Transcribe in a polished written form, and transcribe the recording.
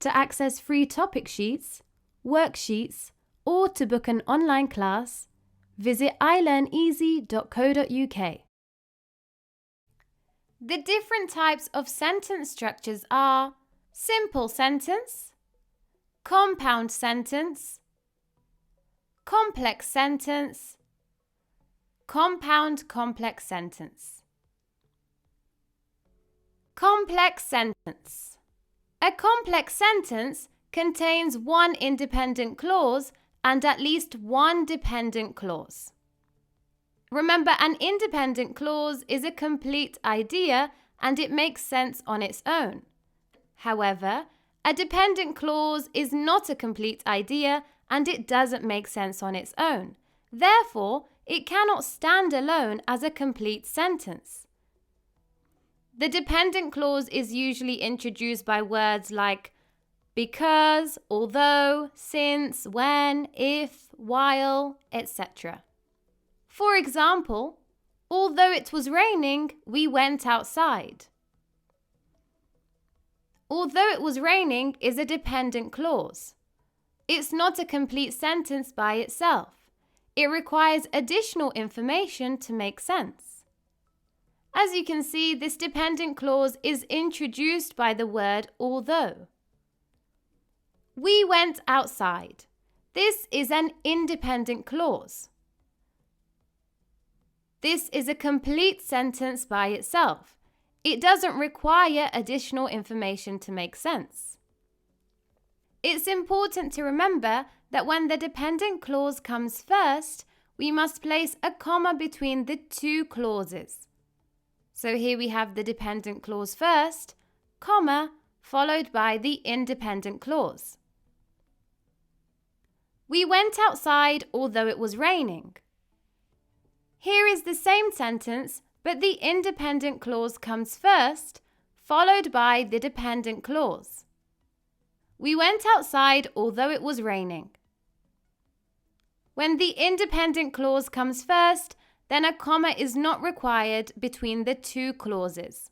To access free topic sheets, worksheets, or to book an online class, visit ilearneasy.co.uk. The different types of sentence structures are simple sentence, compound sentence, complex sentence, compound complex sentence. Complex sentence. A complex sentence contains one independent clause and at least one dependent clause. Remember, an independent clause is a complete idea and it makes sense on its own. However, a dependent clause is not a complete idea and it doesn't make sense on its own. Therefore, it cannot stand alone as a complete sentence. The dependent clause is usually introduced by words like because, although, since, when, if, while, etc. For example, although it was raining, we went outside. Although it was raining is a dependent clause. It's not a complete sentence by itself. It requires additional information to make sense. As you can see, this dependent clause is introduced by the word although. We went outside. This is an independent clause. This is a complete sentence by itself. It doesn't require additional information to make sense. It's important to remember that when the dependent clause comes first, we must place a comma between the two clauses. So here we have the dependent clause first, comma, followed by the independent clause. We went outside although it was raining. Here is the same sentence, but the independent clause comes first, followed by the dependent clause. We went outside although it was raining. When the independent clause comes first, then a comma is not required between the two clauses.